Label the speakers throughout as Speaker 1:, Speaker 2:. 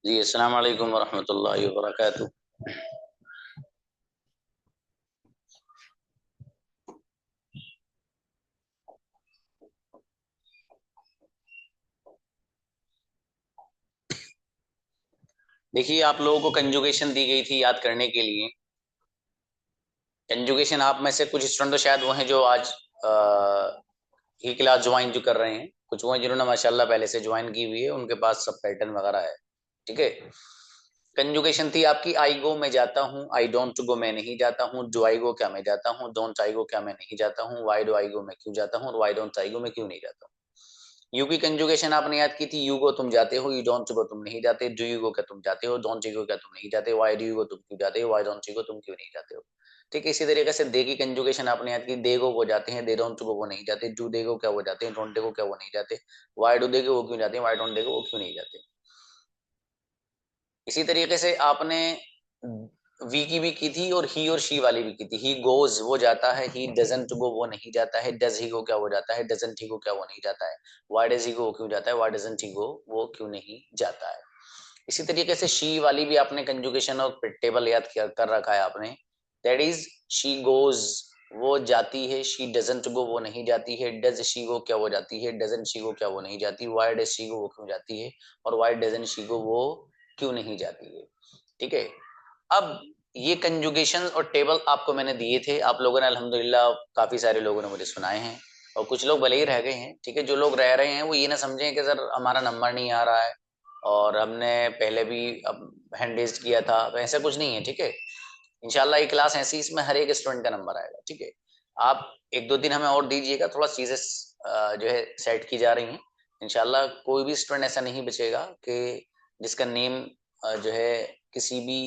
Speaker 1: जी अस्सलाम वालेकुम वरहमतुल्लाहि वबरकातुह। देखिए, आप लोगों को कंजुगेशन दी गई थी याद करने के लिए। कंजुगेशन आप में से कुछ स्टूडेंट तो शायद वो हैं जो आज ये क्लास ज्वाइन जो कर रहे हैं, कुछ वो हैं जिन्होंने माशाल्लाह पहले से ज्वाइन की हुई है, उनके पास सब पैटर्न वगैरह है। ठीक है। कंजुगेशन थी आपकी आई गो मैं जाता हूँ, आई डोंट गो मैं नहीं जाता हूँ, डू आई गो क्या मैं जाता हूँ, डोंट आई गो क्या मैं नहीं जाता हूँ, वाई डू आई गो मैं क्यों जाता हूँ, और वाई डोंट आई गो मैं क्यों नहीं जाता हूँ। यू की कंजुगेशन आपने याद की थी, यू गो तुम जाते हो, यू डोंट गो तुम नहीं जाते, डू यू गो क्या तुम जाते हो, डोंट यू गो क्या तुम नहीं जाते, वाई डू यू गो तुम क्यों जाते हो, वाई डोंट यू गो तुम क्यों नहीं जाते हो। ठीक है। इसी तरीके से दे की कंजुगेशन आपने याद की, दे गो वो जाते हैं, दे डोंट गो वो नहीं जाते, डू दे गो क्या वो जाते हैं, डोंट दे गो क्या वो नहीं जाते, वाई डू दे गो वो क्यों जाते हैं, वाई डोंट दे गो वो क्यों नहीं जाते। इसी तरीके से आपने वी की भी की थी और ही और शी वाली भी की थी। ही गोज वो जाता है, ही डजंट गो वो नहीं जाता है, डज ही गो क्या वो जाता है, डजंट ही गो क्या वो नहीं जाता है, वाई डज ही गो वो क्यों जाता है, वाई डजंट ही गो वो क्यों नहीं जाता है। इसी तरीके से शी वाली भी आपने कंजुगेशन और टेबल याद कर रखा है आपने। दैट इज शी गोज वो जाती है, शी डजंट गो वो नहीं जाती है, डज शी गो क्या वो जाती है, डजंट शी गो क्या वो नहीं जाती, वाई डज शी गो वो क्यों जाती है, और वाई डजंट शी गो वो क्यों नहीं जाती है। ठीक है। अब ये कंजुगेशन और टेबल आपको मैंने दिए थे, आप लोगों ने अल्हम्दुलिल्लाह काफी सारे लोगों ने मुझे सुनाए हैं, और कुछ लोग भले ही रह गए हैं। ठीक है। जो लोग रह रहे हैं वो ये ना समझें कि सर हमारा नंबर नहीं आ रहा है और हमने पहले भी अब हैंड रेज किया था, तो ऐसा कुछ नहीं है। ठीक है। इंशाल्लाह ये क्लास ऐसी, इसमें हर एक स्टूडेंट का नंबर आएगा। ठीक है। आप एक दो दिन हमें और दीजिएगा, थोड़ा चीजें जो है सेट की जा रही हैं। इंशाल्लाह कोई भी स्टूडेंट ऐसा नहीं बचेगा कि जिसका नेम जो है किसी भी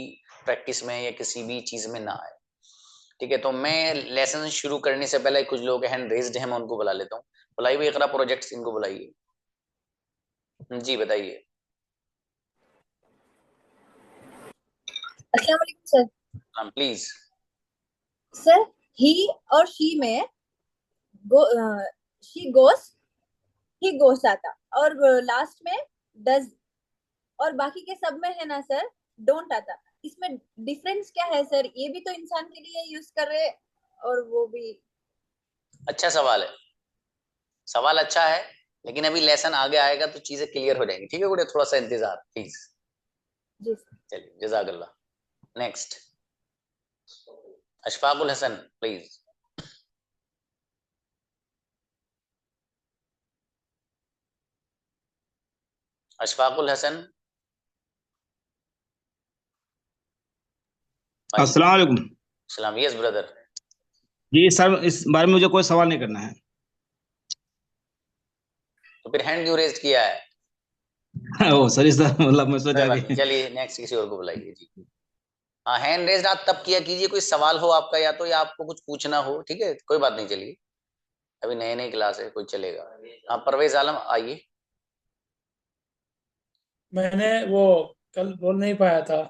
Speaker 1: प्रैक्टिस में या किसी भी चीज में ना आए। ठीक है। तो मैं लेसन शुरू करने से पहले कुछ लोग हैंड रेज्ड हैं, मैं उनको बुला लेता हूँ। बुलाइए भाई, इकरा प्रोजेक्ट्स इनको बुलाइए। जी बताइए।
Speaker 2: अस्सलाम वालेकुम सर।
Speaker 1: हाँ प्लीज।
Speaker 2: सर, ही और शी में गो शी गोस ही गोस आता, और लास्ट में डज, और बाकी के सब में है ना सर, डोंट आता। इसमें डिफरेंस क्या है सर? ये भी तो इंसान के लिए यूज कर रहे, और वो भी।
Speaker 1: अच्छा सवाल है, सवाल अच्छा है, लेकिन अभी लेसन आगे आएगा तो चीजें क्लियर हो जाएंगी। ठीक है गुड़िया, थोड़ा सा इंतजार प्लीज।
Speaker 2: जी सर।
Speaker 1: चलिए जजाकल्लाह। Next, Ashfaqul Hasan please. अशफाकुल हसन। वालेकुम
Speaker 3: अस्सलाम वालेकुम।
Speaker 1: सलाम। Yes brother.
Speaker 3: जी सर, इस बारे में मुझे कोई सवाल नहीं करना है।
Speaker 1: तो फिर हैंड क्यों रेज किया है?
Speaker 3: ओ सॉरी सर, मतलब मैं
Speaker 1: कोई
Speaker 3: सोचा
Speaker 1: बात नहीं,
Speaker 3: कि
Speaker 1: चलिए नेक्स्ट किसी और को बुलाइए जी। हाँ, हैंड रेज आप तब किया कीजिए कोई सवाल हो आपका, या तो या आपको कुछ पूछना हो। ठीक है, कोई बात नहीं, चलिए अभी नई नई क्लास है, कोई चलेगा। हाँ परवेज आलम आइए।
Speaker 4: मैंने वो कल बोल नहीं पाया था,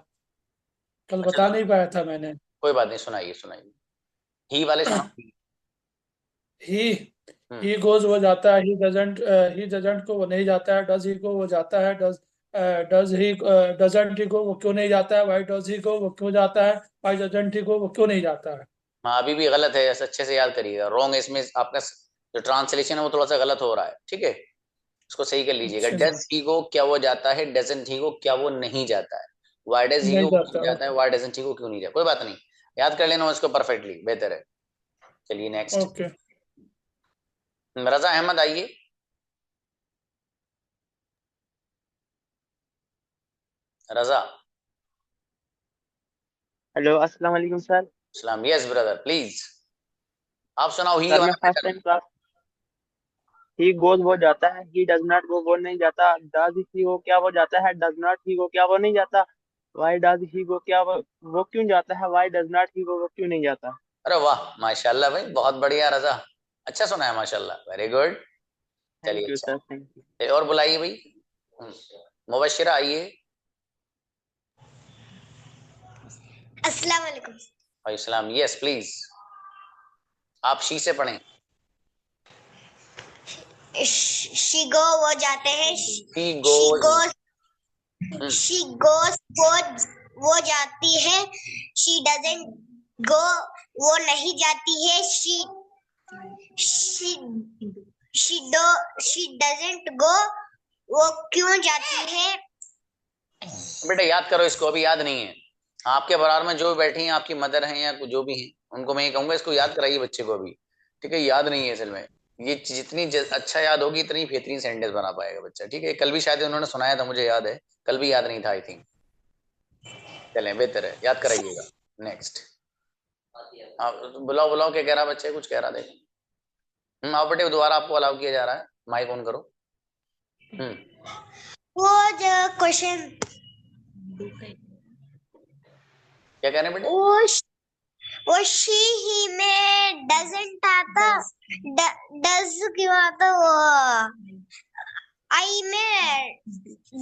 Speaker 4: कल
Speaker 1: अच्छा
Speaker 4: बता
Speaker 1: तो
Speaker 4: नहीं पाया था मैंने।
Speaker 1: कोई बात नहीं, सुनाइए सुनाइए। ही वाले सुनाओ।
Speaker 4: ही
Speaker 1: हम्म।
Speaker 4: ही गोज वो जाता है, ही डजंट को वो नहीं जाता है, डज ही को वो जाता है, डज ही डजंट ही को वो क्यों नहीं जाता है, वाई डज ही को वो क्यों जाता है, वाई डजंट ही को वो क्यों नहीं जाता है।
Speaker 1: हाँ अभी भी गलत है, ऐसा अच्छे से याद करिएगा, रॉन्ग है इसमें आपका जो ट्रांसलेशन है वो थोड़ा सा गलत हो रहा है। ठीक है, उसको सही कर लीजिएगा।
Speaker 4: अच्छा जी।
Speaker 1: डज ही को क्या वो जाता है, डजंट ही को क्या वो नहीं जाता है, वाई डज ही
Speaker 4: नहीं
Speaker 1: को वो क्यों
Speaker 4: जाता,
Speaker 1: जाता है,
Speaker 4: ओके।
Speaker 1: वाई डजंट ही को क्यों नहीं जाता। कोई बात नहीं, याद कर लेना इसको परफेक्टली, बेहतर है। चलिए नेक्स्ट,
Speaker 4: ओके।
Speaker 1: रजा अहमद आइए। रजा।
Speaker 5: हेलो, अस्सलाम वालेकुम सर।
Speaker 1: सलाम। Yes brother please. आप सुनाओ ही
Speaker 5: सर मैं
Speaker 1: वाला
Speaker 5: first
Speaker 1: pattern.
Speaker 5: Time class. He goes वो जाता है, ही डज नॉट गो वो नहीं जाता, डज ही गो क्या वो जाता है, डज नॉट ही गो क्या वो नहीं जाता, वाई डज ही गो क्या वो क्यों जाता है, वाई डज नॉट ही गो वो क्यों नहीं जाता।
Speaker 1: अरे वाह माशाल्लाह भाई, बहुत बढ़िया रजा, अच्छा सुना है माशाल्लाह, वेरी गुड।
Speaker 5: थैंक
Speaker 1: चलिए
Speaker 5: यू
Speaker 1: अच्छा,
Speaker 5: सर, थैंक यू।
Speaker 1: और बुलाइए भाई। हम्म, मुबशिरा आइए।
Speaker 6: अस्सलाम वालेकुम।
Speaker 1: भाई सलाम। यस प्लीज, आप शी से पढ़ें।
Speaker 6: शीगो वो जाते हैं,
Speaker 1: she
Speaker 6: she
Speaker 1: goes.
Speaker 6: Goes she goes वो जाती है, शी डजंट गो वो नहीं जाती है, शी डजंट गो वो क्यों जाती है।
Speaker 1: बेटा याद करो इसको, अभी याद नहीं है। आपके बराबर में जो बैठी हैं आपकी मदर हैं या जो भी हैं, उनको मैं ये कहूंगा इसको याद कराइए बच्चे को अभी। ठीक है, याद नहीं है असल में। ये जितनी अच्छा याद होगी इतनी बेहतरीन सेंटेंस बना पाएगा बच्चा। ठीक है, कल भी शायद उन्होंने सुनाया था, मुझे याद है। कल भी याद नहीं था आई थिंक। चलें, बेहतर है, याद कराइएगा। नेक्स्ट। आप बुलाओ बुलाओ, क्या कह रहा बच्चे, कुछ कह रहा देखो। आओ बेटे, दोबारा आपको अलाउ किया जा रहा है, माइक ऑन करो।
Speaker 6: वो जो क्वेश्चन
Speaker 1: क्या कह रहे हैं बेटे?
Speaker 6: वो शी ही में डजंट आता, डज क्यों आता, वो आई में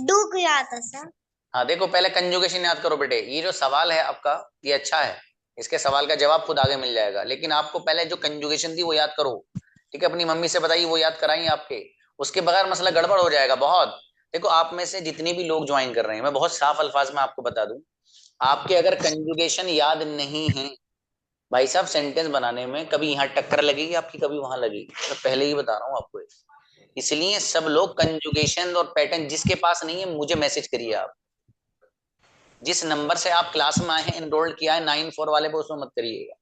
Speaker 6: डू क्यों आता सर।
Speaker 1: हाँ देखो, पहले कंजुगेशन याद करो बेटे। ये जो सवाल है आपका, ये अच्छा है, इसके सवाल का जवाब खुद आगे मिल जाएगा, लेकिन आपको पहले जो कंजुगेशन थी वो याद करो। ठीक है, अपनी मम्मी से बताइए, वो याद कराई आपके। उसके बगैर मसला गड़बड़ हो जाएगा बहुत। देखो, आप में से जितने भी लोग ज्वाइन कर रहे हैं, मैं बहुत साफ अल्फाज में आपको बता दूं, आपके अगर कंजुगेशन याद नहीं है भाई साहब, सेंटेंस बनाने में कभी यहाँ टक्कर लगेगी आपकी, कभी वहां लगेगी। मैं पहले ही बता रहा हूँ आपको। इसलिए सब लोग कंजुगेशन और पैटर्न जिसके पास नहीं है, मुझे मैसेज करिए आप। जिस नंबर से आप क्लास में आए हैं, एनरोल्ड किया है 94 वाले पे, उसमें मत करिएगा,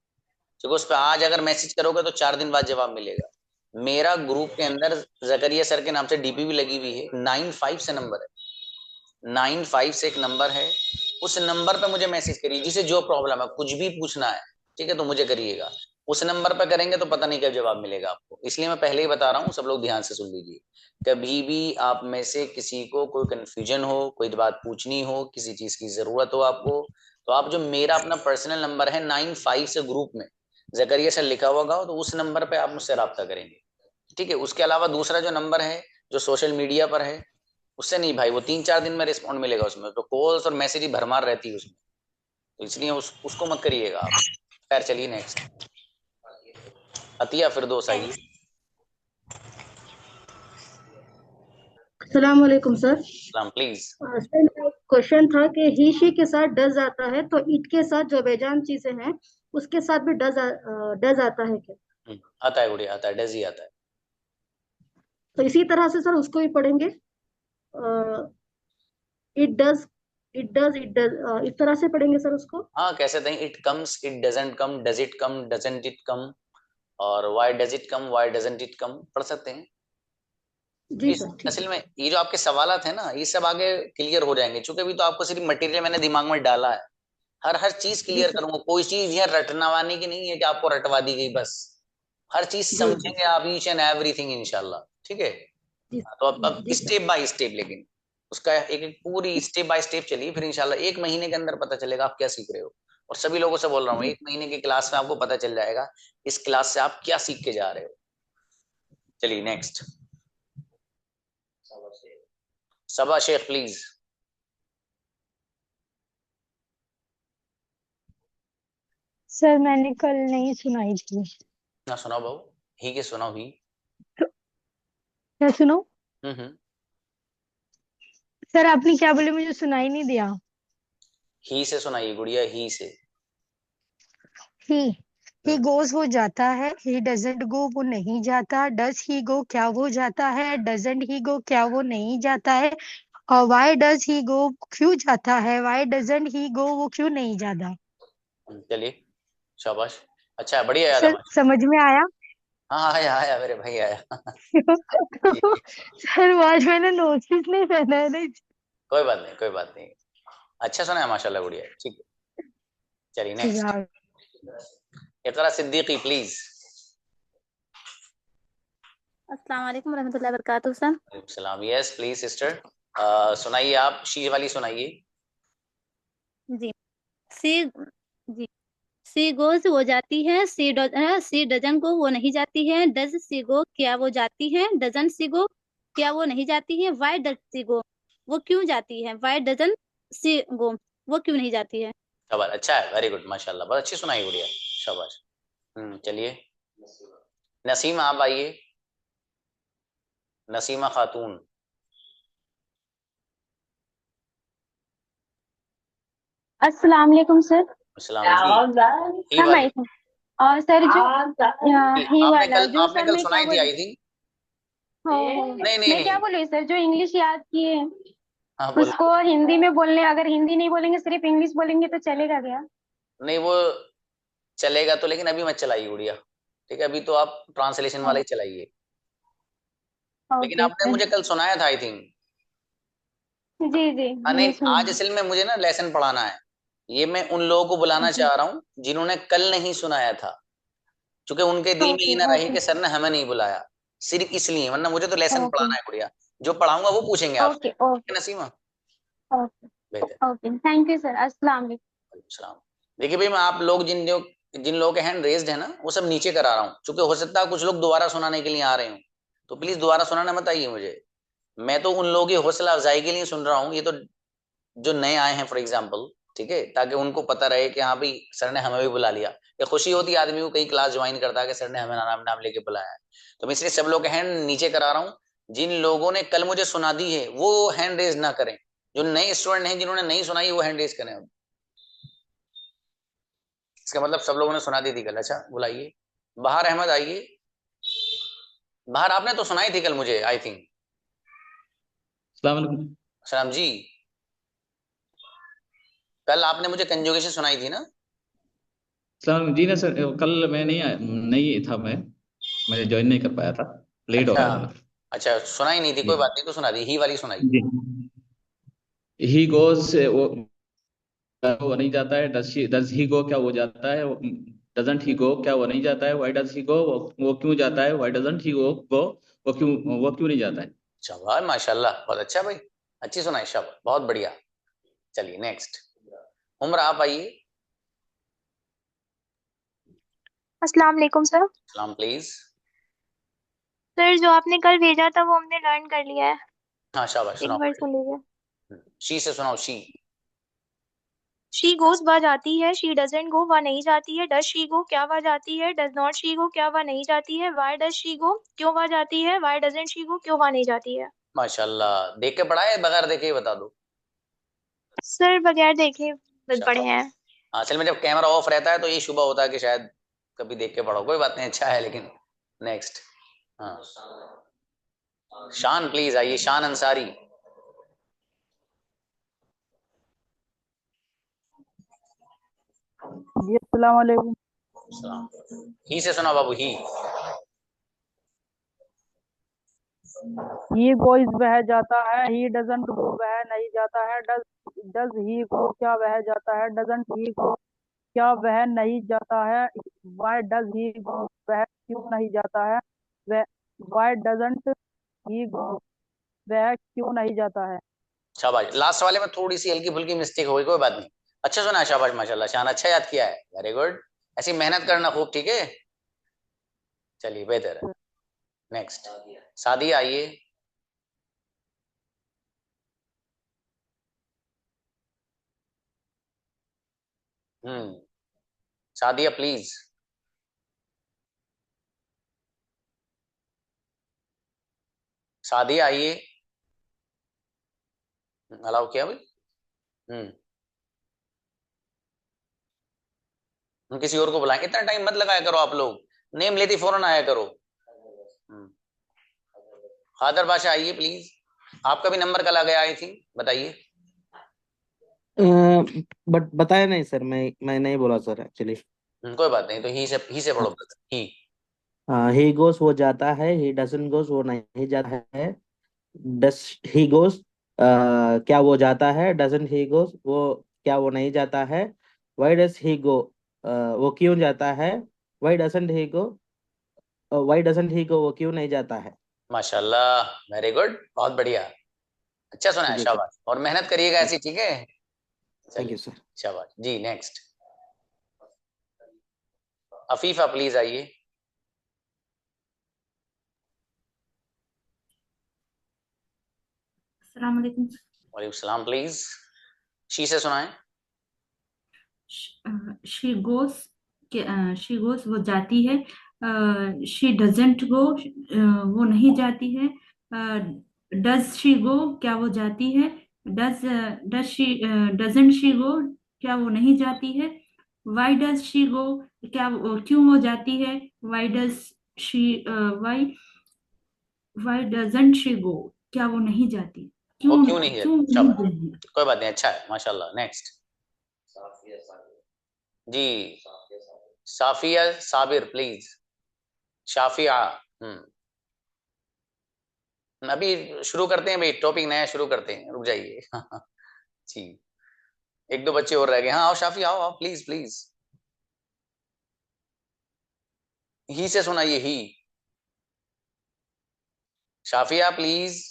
Speaker 1: क्योंकि उस पर आज अगर मैसेज करोगे तो 4 दिन बाद जवाब मिलेगा। मेरा ग्रुप के अंदर जकरिया सर के नाम से डीपी भी लगी हुई है, 95 से नंबर है, 95 से एक नंबर है। उस नंबर पे मुझे मैसेज करिए, जिसे जो प्रॉब्लम है, कुछ भी पूछना है, ठीक है, तो मुझे करिएगा। उस नंबर पे करेंगे तो पता नहीं कब जवाब मिलेगा आपको, इसलिए मैं पहले ही बता रहा हूँ, सब लोग ध्यान से सुन लीजिए। कभी भी आप में से किसी को कोई कंफ्यूजन हो, कोई बात पूछनी हो, किसी चीज की जरूरत हो आपको, तो आप जो मेरा अपना पर्सनल नंबर है 95 से ग्रुप में जकरिया सर लिखा हुआ हो, तो उस नंबर पे आप मुझसे रब्ता करेंगे। ठीक है, उसके अलावा दूसरा जो नंबर है जो सोशल मीडिया पर है, उससे नहीं भाई, वो 3-4 दिन में रिस्पॉन्ड मिलेगा, उसमें तो कॉल्स और मैसेज ही भरमार रहती है उसमें, तो इसलिए उसको मत करिएगा आप। खैर चलिए नेक्स्ट। अतिया फिरदौस आइए।
Speaker 7: अस्सलाम वालेकुम सर।
Speaker 1: सलाम प्लीज।
Speaker 7: सर मेरा क्वेश्चन था कि ही शी के साथ डज आता है, तो इट के साथ जो बेजान चीजें हैं उसके साथ भी डज आता है क्या?
Speaker 1: आता है गुड़िया, आता है, डज ही आता है।
Speaker 7: तो इसी तरह से सर उसको भी पढ़ेंगे, इट डज इट डज इस तरह से पढ़ेंगे सर उसको।
Speaker 1: हाँ कह सकते हैं, it comes, it doesn't come, does it come, doesn't it come, और why does it come, why doesn't it come, पढ़ सकते हैं।
Speaker 7: जी
Speaker 1: इस
Speaker 7: सर, ठीक
Speaker 1: असल
Speaker 7: है।
Speaker 1: में ये जो आपके सवालात है ना, ये सब आगे क्लियर हो जाएंगे, चूंकि अभी तो आपको सिर्फ मटेरियल मैंने दिमाग में डाला है। हर चीज
Speaker 7: जी
Speaker 1: क्लियर
Speaker 7: सर।
Speaker 1: करूंगा, कोई चीज यहाँ रटनवाने की नहीं है कि आपको रटवा दी गई बस। हर चीज
Speaker 7: जी जी
Speaker 1: समझेंगे आप, ईच एंड एवरीथिंग इंशाल्लाह। ठीक है,
Speaker 7: जी
Speaker 1: तो अब
Speaker 7: जी सर।
Speaker 1: स्टेप बाय स्टेप, लेकिन उसका एक एक पूरी स्टेप बाय स्टेप चलिए, फिर इंशाल्लाह 1 महीने के अंदर पता चलेगा आप क्या सीख रहे हो। और सभी लोगों से बोल रहा हूँ,
Speaker 7: जी
Speaker 1: 1 महीने की क्लास में आपको पता चल जाएगा इस क्लास से आप क्या सीख के जा रहे हो। चलिए next. Saba Shaikh please.
Speaker 8: Sir मैंने कल नहीं सुनाई थी।
Speaker 1: ना सुनाओ बाबू, ही के सुनाओ ही।
Speaker 8: तो क्या सुनो?
Speaker 1: हम्म।
Speaker 8: सर आपने क्या बोले, मुझे सुनाई नहीं दिया।
Speaker 1: ही से सुनाइए गुड़िया, ही से।
Speaker 8: ही ही
Speaker 1: हम्म,
Speaker 8: गोज वो जाता है, ही डजंट गो वो नहीं जाता, डज ही गो क्या वो जाता है, डजंट ही गो क्या वो नहीं जाता है, और वाई डज ही गो क्यों जाता है, वाई डजंट ही गो वो क्यों नहीं जाता।
Speaker 1: चलिए शाबाश, अच्छा बढ़िया याद है
Speaker 8: सर
Speaker 1: माशा।
Speaker 8: समझ में आया?
Speaker 1: हाँ आया आया मेरे भाई आया।
Speaker 8: सर आज मैंने नोटिस नहीं पहना है ना।
Speaker 1: कोई बात नहीं, कोई बात नहीं, अच्छा सुना है माशाल्लाह, गुड़िया, ठीक है। चलिए नेक्स्ट।
Speaker 8: यार
Speaker 1: इकरा सिद्दीकी प्लीज।
Speaker 9: अस्सलाम वालेकुम रहमतुल्लाहि वबरकातुहू सर।
Speaker 1: सलाम, यस प्लीज सिस्टर। सुनाइए, आप शी वाली सुनाइए।
Speaker 9: जी। सी जी। सी गोज वो जाती है, सी डजन को वो नहीं जाती है, डज सी गो क्या वो जाती है, डजन सी गो क्या वो नहीं जाती है, वाई डज सी गो वो क्यों जाती है, वाई डजन सी गो वो क्यों नहीं जाती है।
Speaker 1: शाबाश, अच्छा है, वेरी गुड माशाल्लाह, बहुत अच्छी सुनाई गुड़िया, शाबाश। चलिए नसीमा आप आइए, नसीमा खातून।
Speaker 10: अस्सलाम वालेकुम सर।
Speaker 1: अस्सलाम जी। ही
Speaker 10: हाँ
Speaker 1: वाली
Speaker 10: मैं और सर जो ही वाला जो
Speaker 1: आपने
Speaker 10: सर
Speaker 1: कल
Speaker 10: मैं क्या
Speaker 1: सुनाई थी
Speaker 10: बोल
Speaker 1: आई थिंक।
Speaker 10: हो
Speaker 1: नहीं नहीं
Speaker 10: मैं क्या
Speaker 1: नहीं।
Speaker 10: बोलूँ सर जो इंग्लिश याद किए
Speaker 1: हाँ बोलो।
Speaker 10: उसको हिंदी में बोलने, अगर हिंदी नहीं बोलेंगे सिर्फ इंग्लिश बोलेंगे तो चलेगा क्या?
Speaker 1: नहीं वो चलेगा तो, लेकिन अभी मत चलाइए गुड़िया, ठीक है, अभी तो आप ट्रांसलेशन वाला ही चलाइए। लेकिन
Speaker 10: ओके
Speaker 1: आपने
Speaker 10: सर।
Speaker 1: मुझे कल सुनाया था आई थिंक।
Speaker 10: जी जी
Speaker 1: हाँ नहीं,
Speaker 10: मैंने
Speaker 1: आज
Speaker 10: सुना।
Speaker 1: असल में मुझे ना लेसन पढ़ाना है। ये मैं उन लोगों को बुलाना
Speaker 10: जी
Speaker 1: चाह रहा हूँ जिन्होंने कल नहीं सुनाया था, क्योंकि उनके दिल में ये
Speaker 10: ओके
Speaker 1: ना रहे
Speaker 10: ओके
Speaker 1: कि सर ने हमें नहीं बुलाया, सिर्फ इसलिए, वरना मुझे तो लेसन
Speaker 10: ओके
Speaker 1: पढ़ाना है गुड़िया। जो पढ़ाऊंगा वो पूछेंगे आपसे,
Speaker 10: ओके
Speaker 1: ठीक
Speaker 10: ओके
Speaker 1: है नसीमा?
Speaker 10: ओके
Speaker 1: बेहतर।
Speaker 10: Okay thank you sir. अस्सलाम वालेकुम।
Speaker 1: सलाम। देखिए भाई, मैं आप लोग जिन लोगों के हैंड रेज्ड है ना, वो सब नीचे करा रहा हूँ, क्योंकि हो सकता है कुछ लोग दोबारा सुनाने के लिए आ रहे हो, तो प्लीज दोबारा सुनाना मत आइए मुझे। मैं तो उन लोगों की हौसला अफजाई के लिए सुन रहा हूँ, ये तो जो नए आए हैं फॉर एग्जाम्पल, ठीक है, ताकि उनको पता रहे कि हाँ भाई सर ने हमें भी बुला लिया। ये खुशी होती है आदमी को, कई क्लास ज्वाइन करता है कि सर ने हमें नाम नाम लेके बुलाया है। तो मैं इसलिए सब लोग के हैंड नीचे करा रहा हूँ। जिन लोगों ने कल मुझे सुना दी है वो हैंड रेज ना करें, जो नए स्टूडेंट हैं जिन्होंने नहीं सुनाई वो हैंड रेज करें। अब इसका मतलब सब लोगों ने सुना दी थी कल। अच्छा बुलाइए बाहर, अहमद आइए बाहर। आपने तो सुनाई थी कल मुझे आई थिंक।
Speaker 3: अस्सलाम वालेकुम।
Speaker 1: सलाम जी। कल आपने मुझे कंजुगेशन सुनाई थी ना?
Speaker 3: अस्सलाम जी ना सर, कल मैं नहीं आया, नहीं था मैं ज्वाइन नहीं कर पाया था, लेट हो
Speaker 1: अच्छा
Speaker 3: गया था मैं।
Speaker 1: अच्छा, सुनाई नहीं थी,
Speaker 3: जी
Speaker 1: कोई बात नहीं, तो सुना दी, ही वाली सुनाई।
Speaker 3: जी। ही गोज वो नहीं जाता है, डज ही गो क्या वो जाता है, डजंट ही गो क्या वो नहीं जाता है, व्हाई डज ही गो वो क्यों जाता है, व्हाई डजंट ही गो वो क्यों नहीं जाता है।
Speaker 1: शाबाश माशाल्लाह, बहुत अच्छा भाई, अच्छी सुनाई, शाबाश, बहुत बढ़िया। चलिए नेक्स्ट, उम्र आप आइए।
Speaker 11: अस्सलाम वालेकुम सर।
Speaker 1: सलाम प्लीज।
Speaker 11: सर जो आपने कल भेजा था वो हमने लर्न कर लिया है,
Speaker 1: हाँ शाबाश,
Speaker 11: एक
Speaker 1: सुनाओ।
Speaker 11: बार सुन लीजिए।
Speaker 1: शी से सुनाओ, शी।
Speaker 11: शी गोज वह जाती है, शी डजंट गो वह नहीं जाती है, डज शी गो क्या वह जाती है, डज नॉट शी गो क्या वह नहीं जाती है, वाई डज शी गो क्यों वह जाती है, वाई डजंट शी गो क्यों वह नहीं जाती है।
Speaker 1: माशाल्लाह, देख के पढ़ा है बगैर देखे ही बता दो?
Speaker 11: सर बगैर देखे पढ़े
Speaker 1: शाबाश।
Speaker 11: हैं।
Speaker 1: हाँ, असल में जब कैमरा ऑफ रहता है तो ये शुबह होता है कि शायद कभी देख के पढ़ो, कोई बात नहीं, अच्छा है। लेकिन नेक्स्ट, हाँ शान प्लीज आइए, शान अंसारी।
Speaker 5: जी अस्सलाम वालेकुम।
Speaker 1: सलाम। ही से सुना बाबू, ही।
Speaker 5: ही गोइज वह जाता है, ही डजंट गो वह नहीं जाता है, डज ही गो क्या वह जाता है, डजंट ही गो क्या वह नहीं जाता है, वाई डज ही गो वह क्यों नहीं जाता है, वह वाई डजंट ही गो वह क्यों नहीं जाता है।
Speaker 1: शाबाश, लास्ट वाले में थोड़ी सी हल्की फुल्की मिस्टेक हो गई, कोई बात नहीं, अच्छा सुना है, शाबाश माशाल्लाह, शान अच्छा याद किया है, वेरी गुड। ऐसी मेहनत करना खूब, ठीक है, चलिए बेहतर है। नेक्स्ट, सादिया आइए। सादिया प्लीज। सादिया आइए, अलाउ किया भाई। हम किसी और को बुलाएं, इतना टाइम मत लगाया करो आप लोग, नेम लेती फौरन आया करो। खादर बादशाह आइए प्लीज, आपका भी नंबर कल आ गया आई थिंक, बताइए।
Speaker 12: बट बताया नहीं सर, मैं नहीं बोला सर एक्चुअली।
Speaker 1: कोई बात नहीं, तो ही से पढ़ो ब्रदर, ही।
Speaker 12: ही गोस वो जाता है, ही डजंट गोस वो नहीं जाता है, डस ही गोस क्या वो जाता है, डजंट ही गोस वो क्या वो नहीं जाता है, वाई डस ही गो वो क्यों जाता है, वाई डजंट ही गो वो क्यों नहीं जाता है।
Speaker 1: माशाल्लाह, वेरी गुड, बहुत बढ़िया, अच्छा सुना है,
Speaker 12: जी सर।
Speaker 1: शाबाश, और मेहनत करिएगा ऐसी, ठीक है,
Speaker 12: थैंक
Speaker 1: चलिए
Speaker 12: यू सर।
Speaker 1: शाबाश जी। नेक्स्ट, अफीफा प्लीज आइए।
Speaker 13: अस्सलाम वालेकुम।
Speaker 1: वालेकुम सलाम प्लीज, शी से सुनाएं।
Speaker 13: शी गोस वो जाती है, शी डजंट गो वो नहीं जाती है, डज शी गो क्या वो जाती है, does does she doesn't she go क्या वो नहीं जाती है? वाई डज शी गो, क्या क्यों वो जाती है? Why does she why why doesn't she go, क्या वो नहीं जाती?
Speaker 1: वो
Speaker 13: क्यों
Speaker 1: क्यों नहीं
Speaker 13: क्यों
Speaker 1: जाती?
Speaker 13: नहीं
Speaker 1: शाबाश,
Speaker 13: जाती?
Speaker 1: कोई बात नहीं, अच्छा है माशाल्लाह। Next ji, Safia Sabir please. शाफिया। अभी शुरू करते हैं भाई, टॉपिक नया शुरू करते हैं, रुक जाइए। जी, एक दो बच्चे और रह गए। हाँ आओ शाफी, आओ आओ प्लीज प्लीज। ही से सुनाइए, ही। शाफिया प्लीज,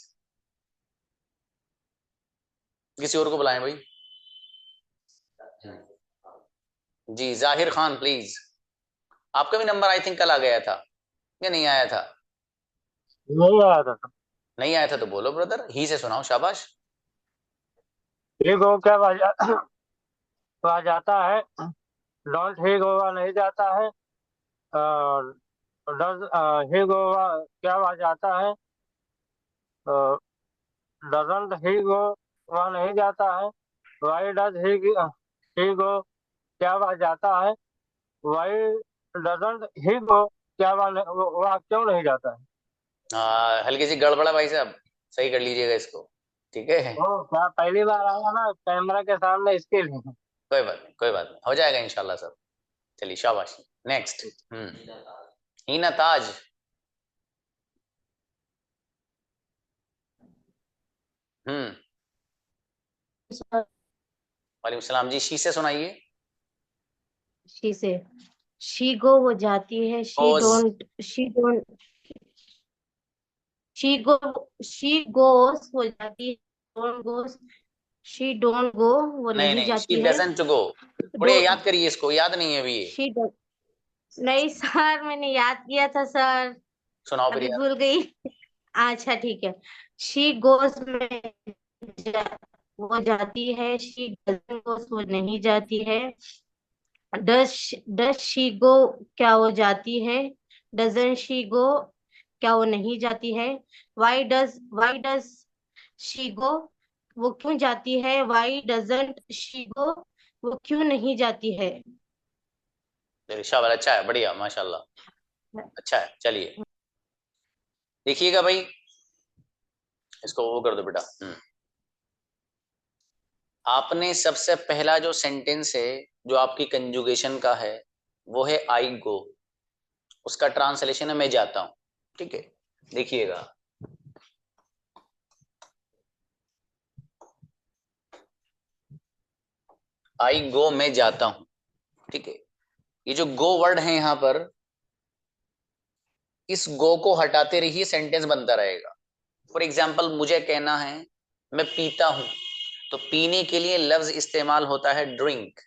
Speaker 1: किसी और को बुलाएं भाई। जी जाहिर खान प्लीज। आपका भी नंबर आई थिंक कल आ गया था या नहीं आया था?
Speaker 14: नहीं आया था।
Speaker 1: नहीं आया था तो बोलो ब्रदर, ही से सुनाओ, शाबाश।
Speaker 14: ही गो क्या आ जाता है, डोंट ही गोवा नहीं जाता है, डज ही गोवा क्या आ जाता है, डजंट ही गो वह नहीं जाता है, वाई डज ही गो क्या वह जाता है, वाई डजंट ही गो क्या वह क्यों नहीं जाता है?
Speaker 1: हल्की सी गड़बड़ा भाई साहब, सही कर लीजिएगा इसको, ठीक है?
Speaker 14: ओ क्या पहली बार आया ना कैमरा के सामने, इसके लिए।
Speaker 1: कोई बात नहीं, कोई बात नहीं, हो जाएगा इंशाल्लाह सब। चलिए शाबाश। नेक्स्ट। हीना ताज। वालेकुम सलाम जी, शी से सुनाइए।
Speaker 15: शी से, शी गो वो जाती है, शी डोंट शी गोस हो जाती है, don't goes, she don't go वो
Speaker 1: नहीं
Speaker 15: नहीं
Speaker 1: नहीं, शी
Speaker 15: जाती है,
Speaker 1: डजंट गो। थोड़े याद करिए इसको, याद नहीं है अभी ये।
Speaker 15: शी नहीं सर, मैंने याद किया था सर,
Speaker 1: सुनाओ फिर
Speaker 15: अभी
Speaker 1: याद।
Speaker 15: भूल गई। अच्छा ठीक है, शी गोस में वो जाती है, शी डजंट गोस वो नहीं जाती है, डज शी गो क्या वो जाती है, डजंट शी गो क्या वो नहीं जाती है, वाई डज शी गो वो क्यों जाती है, वाई डजंट शी गो वो क्यों नहीं जाती है।
Speaker 1: चलिए शाबाश, अच्छा है, बढ़िया माशाल्लाह, अच्छा है। चलिए देखिएगा भाई, इसको वो कर दो बेटा। आपने सबसे पहला जो सेंटेंस है जो आपकी कंजुगेशन का है वो है आई गो, उसका ट्रांसलेशन है मैं जाता हूं, ठीक है? देखिएगा, आई गो मैं जाता हूं, ठीक है? ये जो गो वर्ड है यहां पर, इस गो को हटाते रहिए, सेंटेंस बनता रहेगा। फॉर एग्जाम्पल मुझे कहना है मैं पीता हूं, तो पीने के लिए लफ्ज इस्तेमाल होता है ड्रिंक,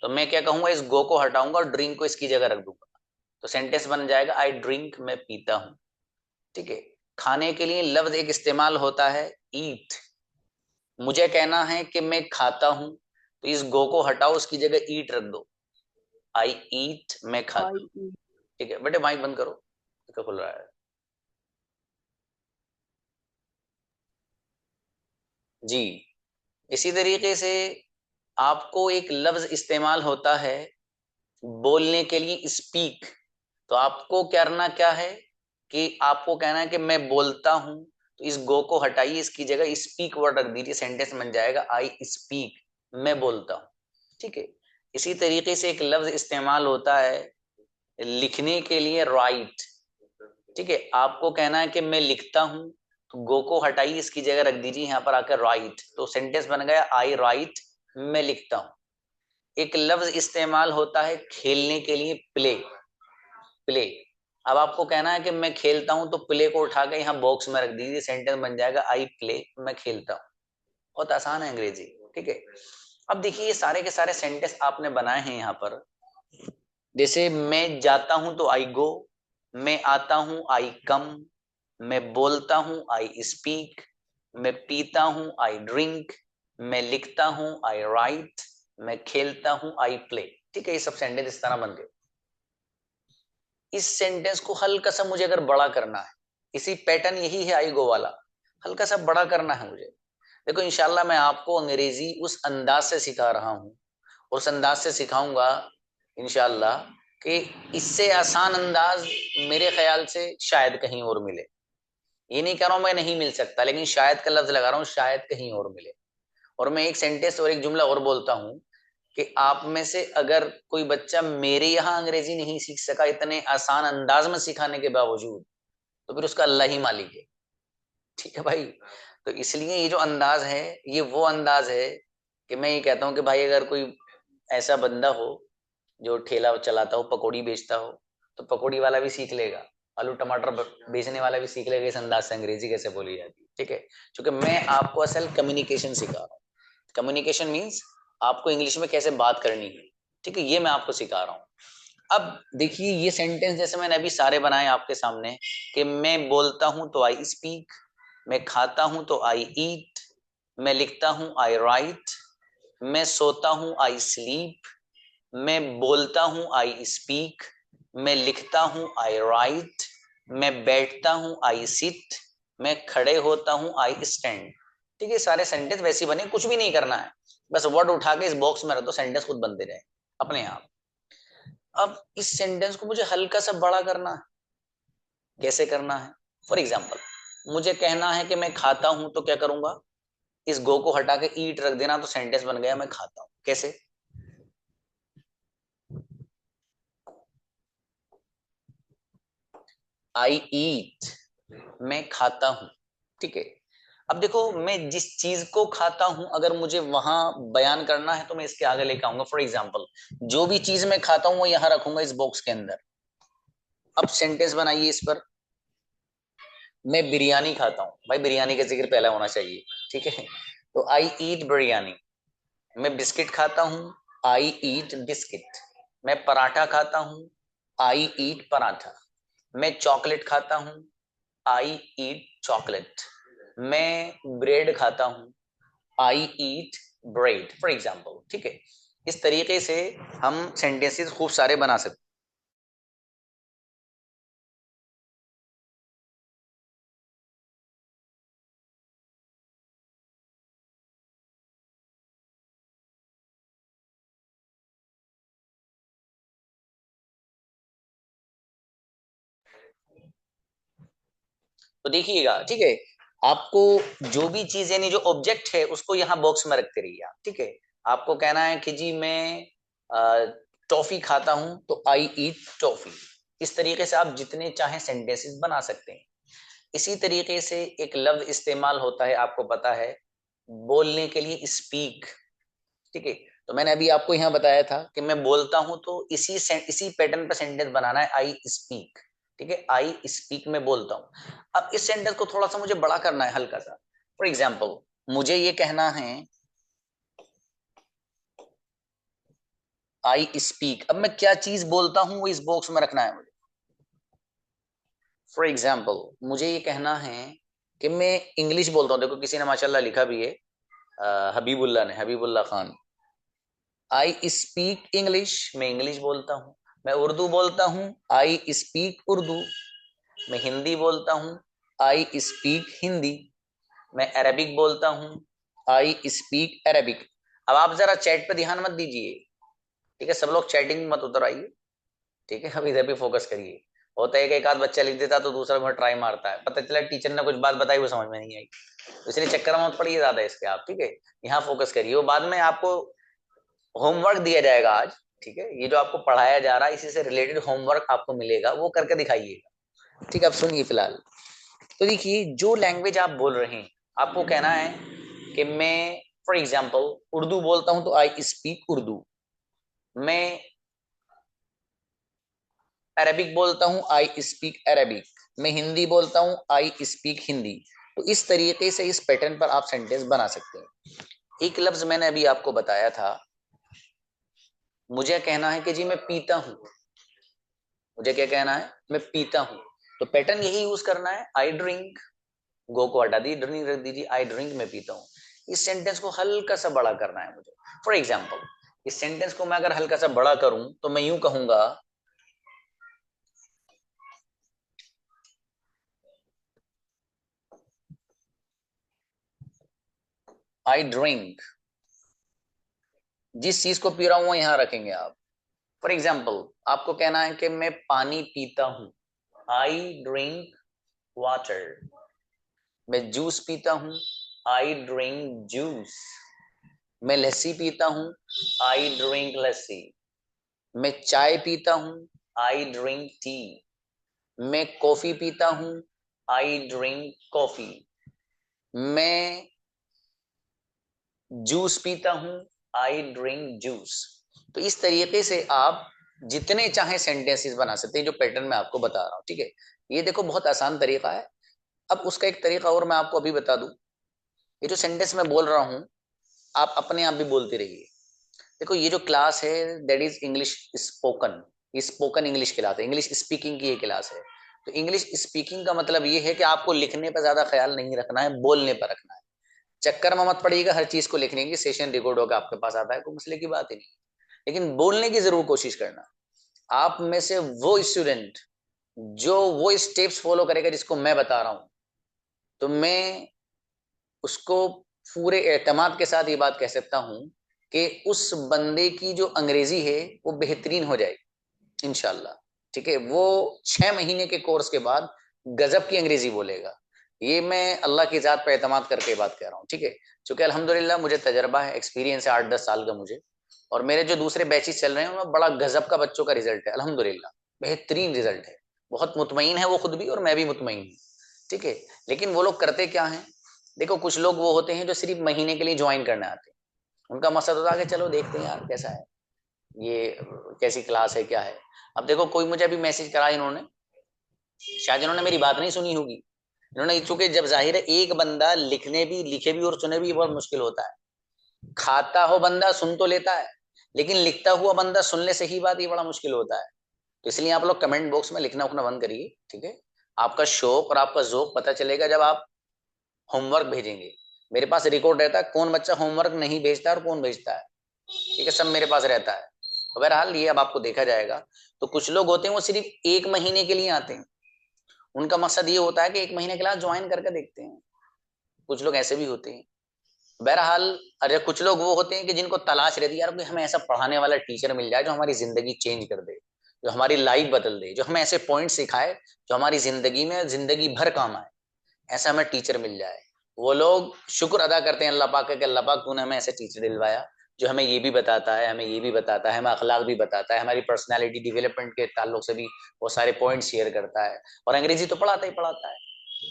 Speaker 1: तो मैं क्या कहूंगा, इस गो को हटाऊंगा और ड्रिंक को इसकी जगह रख दूंगा, तो सेंटेंस बन जाएगा आई ड्रिंक, मैं पीता हूं, ठीक है? खाने के लिए लफ्ज एक इस्तेमाल होता है ईट, मुझे कहना है कि मैं खाता हूं, तो इस गो को हटाओ, उसकी जगह ईट रख दो, आई ईट, मैं खाता हूं, ठीक है? बेटे माइक बंद करो, इसका खुल रहा है जी। इसी तरीके से आपको एक लफ्ज इस्तेमाल होता है बोलने के लिए स्पीक, तो आपको करना क्या है कि आपको कहना है कि मैं बोलता हूं, तो इस गो को हटाइए, इसकी जगह स्पीक वर्ड रख दीजिए, सेंटेंस बन जाएगा आई स्पीक, मैं बोलता हूं, ठीक है? इसी तरीके से एक लफ्ज इस्तेमाल होता है लिखने के लिए राइट, ठीक है? आपको कहना है कि मैं लिखता हूं, तो गो को हटाइए, इसकी जगह रख दीजिए यहाँ पर आकर राइट, तो सेंटेंस बन गया आई राइट, मैं लिखता हूं। एक लफ्ज इस्तेमाल होता है खेलने के लिए प्ले, प्ले, अब आपको कहना है कि मैं खेलता हूं, तो प्ले को उठा के यहाँ बॉक्स में रख दीजिए, सेंटेंस बन जाएगा आई प्ले, मैं खेलता हूं। बहुत आसान है अंग्रेजी, ठीक है? अब देखिए ये सारे के सारे सेंटेंस आपने बनाए हैं यहाँ पर, जैसे मैं जाता हूं तो आई गो, मैं आता हूं आई कम, मैं बोलता हूं आई स्पीक, मैं पीता हूं आई ड्रिंक, मैं लिखता हूं आई राइट, मैं खेलता हूं आई प्ले, ठीक है? ये सब सेंटेंस इस तरह बन गए। इस सेंटेंस को हल्का सा मुझे अगर बड़ा करना है, इसी पैटर्न यही है आई गो वाला, हल्का सा बड़ा करना है मुझे, देखो इंशाल्लाह मैं आपको अंग्रेजी उस अंदाज से सिखा रहा हूं, और उस अंदाज से सिखाऊंगा इंशाल्लाह कि इससे आसान अंदाज मेरे ख्याल से शायद कहीं और मिले। ये नहीं कह रहा हूं मैं नहीं मिल सकता, लेकिन शायद का लफ्ज लगा रहा हूं, शायद कहीं और मिले। और मैं एक सेंटेंस और एक जुमला और बोलता हूं कि आप में से अगर कोई बच्चा मेरे यहाँ अंग्रेजी नहीं सीख सका इतने आसान अंदाज में सिखाने के बावजूद, तो फिर उसका अल्लाह ही मालिक है। ठीक है भाई। तो इसलिए ये जो अंदाज है ये वो अंदाज है कि मैं ये कहता हूं कि भाई अगर कोई ऐसा बंदा हो जो ठेला चलाता हो, पकौड़ी बेचता हो, तो पकौड़ी वाला भी सीख लेगा, आलू टमाटर बेचने वाला भी सीख लेगा इस अंदाज से अंग्रेजी कैसे बोली जाती है। ठीक है, क्योंकि मैं आपको असल कम्युनिकेशन सिखा रहा हूँ। कम्युनिकेशन मीन्स आपको इंग्लिश में कैसे बात करनी है। ठीक है, ये मैं आपको सिखा रहा हूँ। अब देखिए ये सेंटेंस जैसे मैंने अभी सारे बनाए आपके सामने कि मैं बोलता हूं तो आई स्पीक, मैं खाता हूं तो आई ईट, मैं लिखता हूं आई राइट, मैं सोता हूं आई स्लीप, मैं बोलता हूं आई स्पीक, मैं लिखता हूं आई राइट, मैं बैठता हूं आई सिट, मैं खड़े होता हूं आई स्टैंड। ठीक है, सारे सेंटेंस वैसे बने, कुछ भी नहीं करना है, बस वर्ड उठा के इस बॉक्स में रख दो, सेंटेंस खुद बनते जाए अपने आप। अब इस सेंटेंस को मुझे हल्का सा बड़ा करना है। कैसे करना है? फॉर एग्जाम्पल मुझे कहना है कि मैं खाता हूं, तो क्या करूंगा, इस गो को हटा के ईट रख देना, तो सेंटेंस बन गया मैं खाता हूं। कैसे? आई ईट, मैं खाता हूं। ठीक है, अब देखो मैं जिस चीज को खाता हूं अगर मुझे वहां बयान करना है तो मैं इसके आगे लेके आऊंगा। फॉर एग्जाम्पल जो भी चीज मैं खाता हूं वो यहां रखूंगा इस बॉक्स के अंदर। अब सेंटेंस बनाइए इस पर। मैं बिरयानी खाता हूं, भाई बिरयानी का जिक्र पहला होना चाहिए। ठीक है, तो आई ईट बिरयानी। मैं बिस्किट खाता हूं, आई ईट बिस्किट। मैं पराठा खाता हूं, आई ईट पराठा। मैं चॉकलेट खाता हूं, आई ईट चॉकलेट। मैं ब्रेड खाता हूं, आई ईट ब्रेड, फॉर एग्जाम्पल। ठीक है, इस तरीके से हम सेंटेंसेस खूब सारे बना सकते। तो देखिएगा, ठीक है, आपको जो भी चीज यानी जो ऑब्जेक्ट है उसको यहाँ बॉक्स में रखते रहिए आप। ठीक है, आपको कहना है कि जी मैं टॉफी खाता हूं, तो आई ईट टॉफी। इस तरीके से आप जितने चाहें सेंटेंसेस बना सकते हैं। इसी तरीके से एक लफ्ज इस्तेमाल होता है, आपको पता है, बोलने के लिए स्पीक। ठीक है, तो मैंने अभी आपको यहाँ बताया था कि मैं बोलता हूं तो इसी पैटर्न पर सेंटेंस बनाना है, आई स्पीक। ठीक है, आई स्पीक में बोलता हूं। अब इस सेंटेंस को थोड़ा सा मुझे बड़ा करना है हल्का सा। फॉर एग्जाम्पल मुझे ये कहना है आई स्पीक, अब मैं क्या चीज बोलता हूं वो इस बॉक्स में रखना है मुझे। फॉर एग्जाम्पल मुझे ये कहना है कि मैं इंग्लिश बोलता हूं, देखो किसी ने माशाल्लाह लिखा भी है, हबीबुल्लाह ने, Habibullah Khan. I speak English, मैं इंग्लिश बोलता हूँ। मैं उर्दू बोलता हूँ, आई स्पीक उर्दू। मैं हिंदी बोलता हूँ, आई स्पीक हिंदी। मैं अरबिक बोलता हूँ, आई स्पीक अरबिक। अब आप जरा चैट पे ध्यान मत दीजिए। ठीक है, सब लोग चैटिंग मत उतर आइए। ठीक है, अब इधर भी फोकस करिए। होता है कि एक आध बच्चा लिख देता तो दूसरा बहुत ट्राई मारता है, पता चला टीचर ने कुछ बात बताई वो समझ में नहीं आई, तो इसलिए चक्कर में मत पड़िए ज्यादा इसके आप। ठीक है, यहाँ फोकस करिए, वो बाद में आपको होमवर्क दिया जाएगा आज। ठीक है, ये जो आपको पढ़ाया जा रहा है इसी से रिलेटेड होमवर्क आपको मिलेगा, वो करके दिखाइएगा। ठीक है, अब सुनिए फिलहाल। तो देखिए जो लैंग्वेज आप बोल रहे हैं, आपको कहना है कि मैं फॉर एग्जाम्पल उर्दू बोलता हूं तो आई स्पीक उर्दू। मैं अरबिक बोलता हूं, आई स्पीक अरबिक। मैं हिंदी बोलता हूं, आई स्पीक हिंदी। तो इस तरीके से इस पैटर्न पर आप सेंटेंस बना सकते हैं। एक लफ्ज मैंने अभी आपको बताया था, मुझे कहना है कि जी मैं पीता हूं। मुझे क्या कहना है, मैं पीता हूं। तो पैटर्न यही यूज करना है, आई ड्रिंक। गो को हटा दीजिए, ड्रिंक रख दीजिए, आई ड्रिंक, मैं पीता हूं। इस सेंटेंस को हल्का सा बड़ा करना है मुझे। फॉर एग्जाम्पल इस सेंटेंस को मैं अगर हल्का सा बड़ा करूं तो मैं यूं कहूंगा, आई ड्रिंक जिस चीज को पी रहा हूं वो यहां रखेंगे आप। फॉर एग्जाम्पल आपको कहना है कि मैं पानी पीता हूं, आई ड्रिंक वाटर। मैं जूस पीता हूं, आई ड्रिंक जूस। मैं लस्सी पीता हूं, आई ड्रिंक लस्सी। मैं चाय पीता हूं, आई ड्रिंक टी। मैं कॉफी पीता हूं, आई ड्रिंक कॉफी। मैं जूस पीता हूं, आई ड्रिंक जूस। तो इस तरीके से आप जितने चाहे सेंटेंसेस बना सकते हैं, जो पैटर्न मैं आपको बता रहा हूं। ठीक है, ये देखो बहुत आसान तरीका है। अब उसका एक तरीका और मैं आपको अभी बता दूं। ये जो सेंटेंस मैं बोल रहा हूं, आप अपने आप भी बोलते रहिए। देखो ये जो क्लास है दैट इज इंग्लिश स्पोकन, ये स्पोकन इंग्लिश कहलाता है, इंग्लिश स्पीकिंग की ये क्लास है। तो इंग्लिश स्पीकिंग का मतलब ये है कि आपको लिखने पर ज्यादा ख्याल नहीं रखना है, बोलने पर रखना है। चक्कर में मत पड़िएगा हर चीज को लिखने की, सेशन रिकॉर्ड होकर आपके पास आता है, कोई मसले की बात ही नहीं। लेकिन बोलने की जरूर कोशिश करना। आप में से वो स्टूडेंट जो वो स्टेप्स फॉलो करेगा जिसको मैं बता रहा हूं, तो मैं उसको पूरे एतमाद के साथ ये बात कह सकता हूं कि उस बंदे की जो अंग्रेजी है वो बेहतरीन हो जाएगी इंशाल्लाह। ठीक है, वो 6 महीने के कोर्स के बाद गजब की अंग्रेजी बोलेगा। ये मैं अल्लाह की जात पर एतमाद करके बात कह रहा हूँ। ठीक है, चूंकि अल्हम्दुलिल्लाह मुझे तजर्बा है, एक्सपीरियंस है 8-10 साल का मुझे। और मेरे जो दूसरे बैचेस चल रहे हैं उनमें बड़ा गजब का बच्चों का रिजल्ट है अल्हम्दुलिल्लाह, बेहतरीन रिजल्ट है। बहुत मुतमईन है वो खुद भी और मैं भी मुतमईन हूँ। ठीक है, लेकिन वो लोग करते क्या है, देखो कुछ लोग वो होते हैं जो सिर्फ महीने के लिए ज्वाइन करने आते हैं। उनका मकसद होता है कि चलो देखते हैं यार कैसा है ये, कैसी क्लास है क्या है। अब देखो कोई मुझे अभी मैसेज करा इन्होंने, शायद इन्होंने मेरी बात नहीं सुनी होगी। इन्होंने, चूंकि जब जाहिर है एक बंदा लिखे भी और सुने भी बहुत मुश्किल होता है। खाता हो बंदा सुन तो लेता है, लेकिन लिखता हुआ बंदा सुनने से ही बात ये बड़ा मुश्किल होता है। तो इसलिए आप लोग कमेंट बॉक्स में लिखना उखना बंद करिए। ठीक है, आपका शौक और आपका जोक पता चलेगा जब आप होमवर्क भेजेंगे। मेरे पास रिकॉर्ड रहता है कौन बच्चा होमवर्क नहीं भेजता और कौन भेजता है। ठीक है, सब मेरे पास रहता है। तो बहरहाल ये अब आपको देखा जाएगा। तो कुछ लोग होते हैं वो सिर्फ 1 महीने के लिए आते हैं, उनका मकसद ये होता है कि 1 महीने क्लास ज्वाइन करके देखते हैं। कुछ लोग ऐसे भी होते हैं। बहरहाल, अरे कुछ लोग वो होते हैं कि जिनको तलाश रहती है यार कोई हमें ऐसा पढ़ाने वाला टीचर मिल जाए जो हमारी जिंदगी चेंज कर दे, जो हमारी लाइफ बदल दे, जो हमें ऐसे पॉइंट सिखाए जो हमारी जिंदगी में जिंदगी भर काम आए। ऐसा हमें टीचर मिल जाए। वो लोग शुक्र अदा करते हैं अल्लाह पाक का कि अल्लाह पाक तूने हमें ऐसे टीचर दिलवाया जो हमें ये भी बताता है, हमें ये भी बताता है, हमें अखलाक भी बताता है, हमारी पर्सनालिटी डेवलपमेंट के ताल्लुक से भी वो सारे पॉइंट शेयर करता है, और अंग्रेजी तो पढ़ाता ही पढ़ाता है।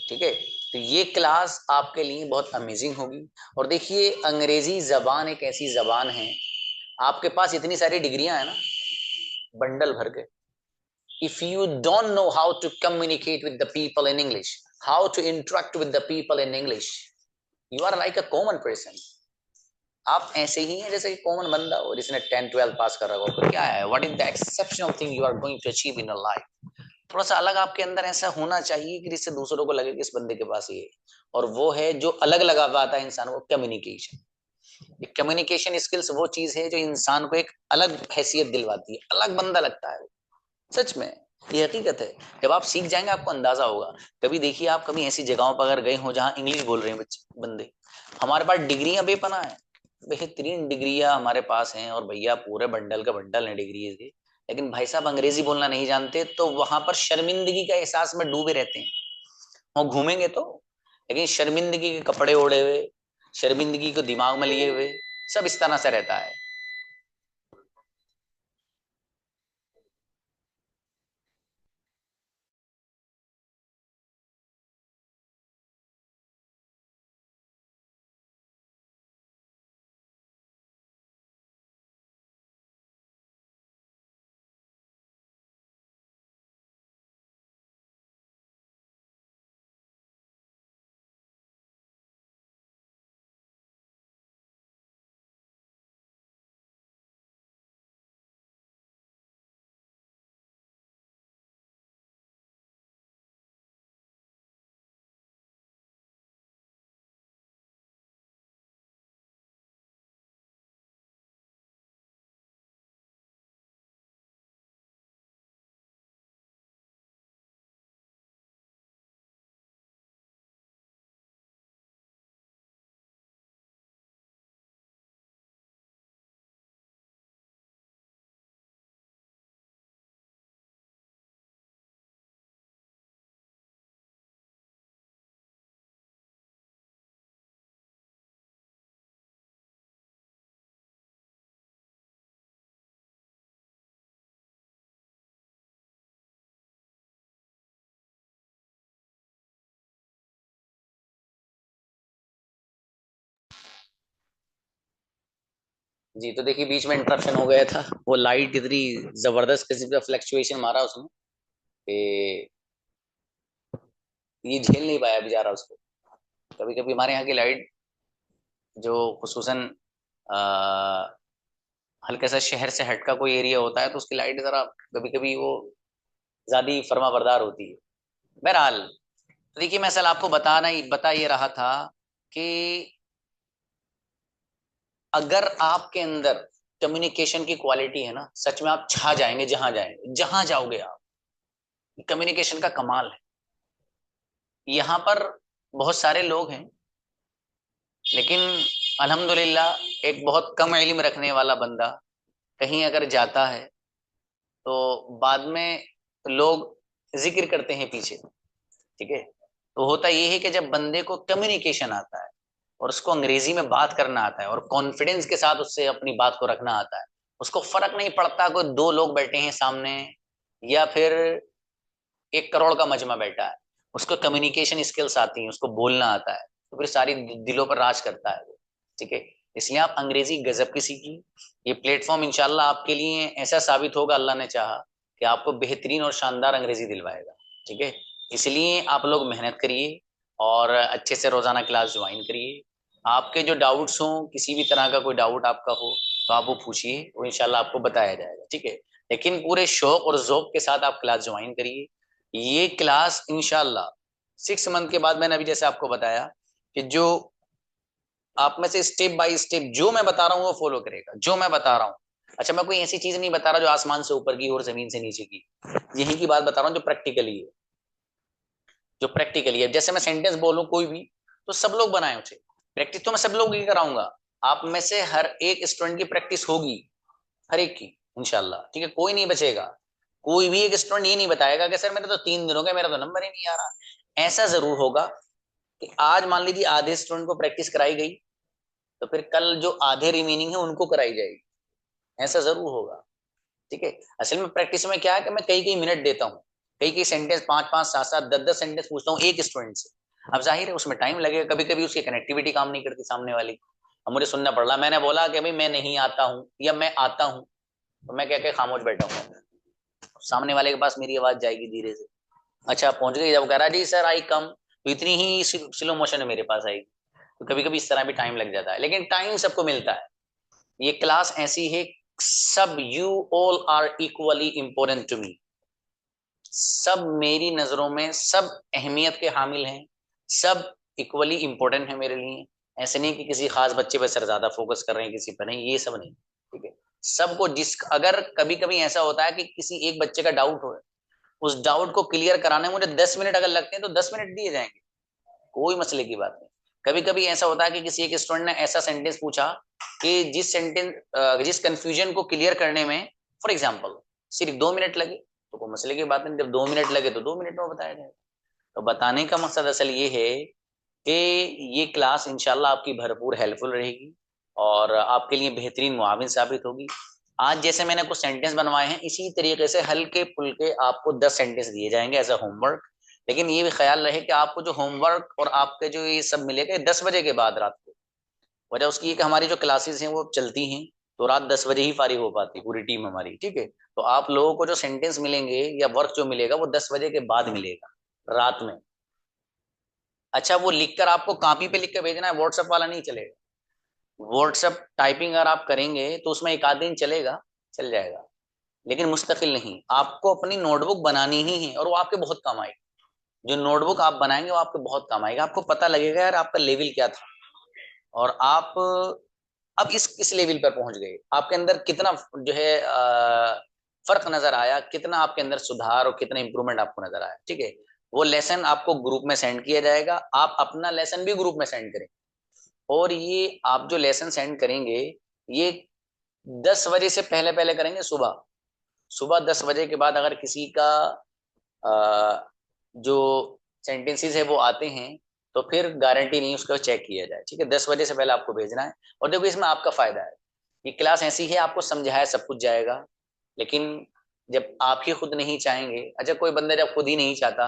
Speaker 1: ठीक है, तो ये क्लास आपके लिए बहुत अमेजिंग होगी। और देखिए अंग्रेजी जबान एक ऐसी जबान है, आपके पास इतनी सारी डिग्रियां है ना, बंडल भर के। if you don't know how to communicate with the people in English, how to interact with the people in English, you are like a common person. आप ऐसे ही हैं जैसे कॉमन बंदा हो जिसने 10-12 पास कर रखा हो। तो क्या है, what is the exceptional thing you are going to achieve in your life. थोड़ा सा अलग आपके अंदर ऐसा होना चाहिए कि जिससे दूसरों को लगे कि इस बंदे के पास ये है। और वो है जो अलग लगा पाता है इंसान को, कम्युनिकेशन। कम्युनिकेशन स्किल्स वो चीज है जो इंसान को एक अलग हैसियत दिलवाती है, अलग बंदा लगता है। सच में ये हकीकत है। जब आप सीख जाएंगे आपको अंदाजा होगा। कभी देखिए आप कभी ऐसी जगहों पर अगर गए हो जहां इंग्लिश बोल रहे हैं बच्चे बंदे, हमारे पास डिग्रियां बेपना है, बेहतरीन डिग्रियां हमारे पास हैं, और भैया पूरे बंडल का बंडल है डिग्री के, लेकिन भाई साहब अंग्रेजी बोलना नहीं जानते, तो वहां पर शर्मिंदगी का एहसास में डूबे रहते हैं। वो घूमेंगे तो, लेकिन शर्मिंदगी के कपड़े ओढ़े हुए, शर्मिंदगी को दिमाग में लिए हुए, सब इस तरह से रहता है। जी। तो देखिए बीच में इंटरप्शन हो गया था, वो लाइट इतनी जबरदस्त किस्म का फ्लक्चुएशन मारा उसने कि ये झेल नहीं पाया बेचारा उसको। कभी कभी हमारे यहाँ की लाइट जो खुसूसन हल्का सा शहर से हट का कोई एरिया होता है तो उसकी लाइट जरा कभी कभी वो ज्यादा ही फर्मा बरदार होती है। बहरहाल तो देखिए मैं असल आपको बता ये रहा था कि अगर आपके अंदर कम्युनिकेशन की क्वालिटी है ना, सच में आप छा जाएंगे जहां जाएंगे, जहां जाओगे आप। कम्युनिकेशन का कमाल है। यहाँ पर बहुत सारे लोग हैं लेकिन अल्हम्दुलिल्लाह एक बहुत कम इल्म रखने वाला बंदा कहीं अगर जाता है तो बाद में लोग जिक्र करते हैं पीछे, ठीक है। तो होता ये है कि जब बंदे को कम्युनिकेशन आता है और उसको अंग्रेजी में बात करना आता है और कॉन्फिडेंस के साथ उससे अपनी बात को रखना आता है, उसको फर्क नहीं पड़ता कोई 2 लोग बैठे हैं सामने या फिर 1 करोड़ का मजमा बैठा है, उसको कम्युनिकेशन स्किल्स आती हैं, उसको बोलना आता है, तो फिर सारी दिलों पर राज करता है वो, ठीक है। इसलिए आप अंग्रेजी गजब की सीखिए। ये प्लेटफॉर्म इंशाल्लाह आपके लिए ऐसा साबित होगा, अल्लाह ने चाहा कि आपको बेहतरीन और शानदार अंग्रेजी दिलवाएगा, ठीक है। इसलिए आप लोग मेहनत करिए और अच्छे से रोजाना क्लास ज्वाइन करिए। आपके जो डाउट्स हों, किसी भी तरह का कोई डाउट आपका हो तो आप वो पूछिए, वो इंशाल्लाह आपको बताया जाएगा, ठीक है। लेकिन पूरे शौक और ज़ौक के साथ आप क्लास ज्वाइन करिए। ये क्लास इंशाल्लाह 6 मंथ के बाद, मैंने अभी जैसे आपको बताया कि जो आप में से स्टेप बाय स्टेप जो मैं बता रहा हूँ वो फॉलो करेगा, जो मैं बता रहा हूँ। अच्छा, मैं कोई ऐसी चीज नहीं बता रहा जो आसमान से ऊपर की और जमीन से नीचे की, यही की बात बता रहा हूँ जो प्रैक्टिकली है, जो प्रैक्टिकली है। जैसे मैं सेंटेंस बोलूं कोई भी तो सब लोग बनाए उसे, प्रैक्टिस तो मैं सब लोग ही कराऊंगा। आप में से हर एक स्टूडेंट की प्रैक्टिस होगी, हर एक की इंशाल्लाह, ठीक है। कोई नहीं बचेगा, कोई भी एक स्टूडेंट ये नहीं बताएगा कि सर मेरे तो 3 दिन हो गए, मेरा तो नंबर ही नहीं आ रहा। ऐसा जरूर होगा कि आज मान लीजिए आधे स्टूडेंट को प्रैक्टिस कराई गई तो फिर कल जो आधे रिमेनिंग है उनको कराई जाएगी, ऐसा जरूर होगा, ठीक है। असल में प्रैक्टिस में क्या है कि मैं कई कई मिनट देता हूँ, कई कई सेंटेंस 5-5, 7-7, 10-10 सेंटेंस पूछता हूँ एक स्टूडेंट से। अब जाहिर है उसमें टाइम लगेगा, कभी कभी उसकी कनेक्टिविटी काम नहीं करती सामने वाली, अब मुझे सुनना पड़ रहा। मैंने बोला कि भाई मैं नहीं आता हूँ या मैं आता हूँ, तो मैं क्या खामोश बैठा हूँ, सामने वाले के पास मेरी आवाज जाएगी धीरे से। अच्छा पहुंच गई, जब कह रहा जी सर आई कम, तो इतनी ही स्लो मोशन में मेरे पास आएगी। तो कभी कभी इस तरह भी टाइम लग जाता है, लेकिन टाइम सबको मिलता है। ये क्लास ऐसी है, सब you all are equally important to me, सब मेरी नजरों में सब अहमियत के हामिल हैं, सब इक्वली इंपॉर्टेंट है मेरे लिए। ऐसे नहीं कि किसी खास बच्चे पर सर ज्यादा फोकस कर रहे हैं किसी पर नहीं, ये सब नहीं, ठीक है। सबको जिस अगर कभी कभी ऐसा होता है कि किसी एक बच्चे का डाउट हो, उस डाउट को क्लियर कराने में मुझे 10 मिनट अगर लगते हैं तो 10 मिनट दिए जाएंगे, कोई मसले की बात नहीं। कभी कभी ऐसा होता है कि किसी एक स्टूडेंट ने ऐसा सेंटेंस पूछा कि जिस कंफ्यूजन को क्लियर करने में फॉर एग्जांपल सिर्फ 2 मिनट लगे, तो कोई मसले की बात नहीं। जब 2 मिनट लगे तो 2 मिनट में बताया जाएगा। तो बताने का मकसद असल ये है कि ये क्लास इंशाल्लाह आपकी भरपूर हेल्पफुल रहेगी और आपके लिए बेहतरीन मुआविन साबित होगी। आज जैसे मैंने कुछ सेंटेंस बनवाए हैं, इसी तरीके से हल्के फुल्के आपको 10 सेंटेंस दिए जाएंगे एज अ होमवर्क। लेकिन ये भी ख्याल रहे कि आपको जो होमवर्क और आपके जो ये सब मिलेगा 10 बजे के बाद रात को। वजह उसकी है कि हमारी जो क्लासेस हैं वो चलती हैं तो रात 10 बजे ही फारिग हो पाती पूरी टीम हमारी, ठीक है। तो आप लोगों को जो सेंटेंस मिलेंगे या वर्क जो मिलेगा वो 10 बजे के बाद मिलेगा रात में। अच्छा, वो लिखकर आपको कॉपी पे लिख कर भेजना है, व्हाट्सएप वाला नहीं चलेगा। व्हाट्सएप टाइपिंग अगर आप करेंगे तो उसमें 1 आध दिन चलेगा, चल जाएगा, लेकिन मुस्तकिल नहीं। आपको अपनी नोटबुक बनानी ही है और वो आपके बहुत काम आएगी। जो नोटबुक आप बनाएंगे वो आपके बहुत काम आएगा। आपको पता लगेगा यार आपका लेवल क्या था और आप अब इस लेवल पर पहुंच गए, आपके अंदर कितना जो है फर्क नजर आया, कितना आपके अंदर सुधार और कितना इंप्रूवमेंट आपको नजर आया, ठीक है। वो लेसन आपको ग्रुप में सेंड किया जाएगा, आप अपना लेसन भी ग्रुप में सेंड करें। और ये आप जो लेसन सेंड करेंगे ये 10 बजे से पहले पहले करेंगे, सुबह 10 बजे के बाद अगर किसी का जो सेंटेंसेस है वो आते हैं तो फिर गारंटी नहीं उसका चेक किया जाए, ठीक है। 10 बजे से पहले आपको भेजना है। और देखो इसमें आपका फायदा है, ये क्लास ऐसी है आपको समझाया सब कुछ जाएगा, लेकिन जब आप ही खुद नहीं चाहेंगे, अच्छा कोई बंदा जब खुद ही नहीं चाहता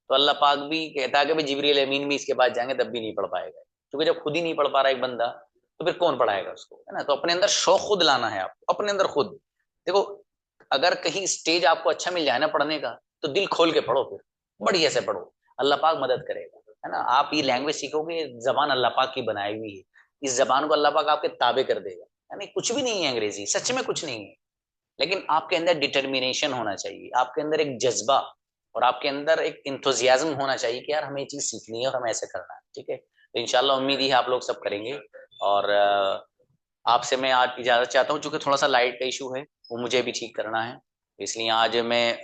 Speaker 1: तो अल्लाह पाक भी कहता है कि जिब्रील अमीन भी इसके पास जाएंगे तब भी नहीं पढ़ पाएगा, क्योंकि जब खुद ही नहीं पढ़ पा रहा एक बंदा तो फिर कौन पढ़ाएगा उसको, है ना। तो अपने अंदर शौक खुद लाना है आपको, अपने अंदर खुद। देखो अगर कहीं स्टेज आपको अच्छा मिल जाए ना पढ़ने का, तो दिल खोल के पढ़ो, फिर बढ़िया से पढ़ो, अल्लाह पाक मदद करेगा, है ना। आप ये लैंग्वेज सीखोगे, जबान अल्लाह पाक की बनाई हुई है, इस जबान को अल्लाह पाक आपके ताबे कर देगा, यानी कुछ भी नहीं है अंग्रेजी, सच में कुछ नहीं है। लेकिन आपके अंदर डिटर्मिनेशन होना चाहिए, आपके अंदर एक जज्बा और आपके अंदर एक इंथुजियाज्म होना चाहिए कि यार हमें ये चीज सीखनी है और हमें ऐसे करना है, ठीक है। तो इंशाल्लाह उम्मीद ही है आप लोग सब करेंगे। और आपसे मैं आज इजाजत चाहता हूँ, चूंकि थोड़ा सा लाइट का इशू है वो मुझे भी ठीक करना है, इसलिए आज मैं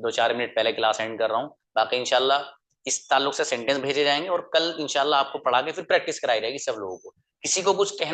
Speaker 1: 2-4 मिनट पहले क्लास एंड कर रहा हूँ। बाकी इंशाल्लाह इस ताल्लुक से सेंटेंस भेजे जाएंगे और कल इंशाल्लाह आपको पढ़ा के फिर प्रैक्टिस कराई जाएगी सब लोगों को। किसी को कुछ कहना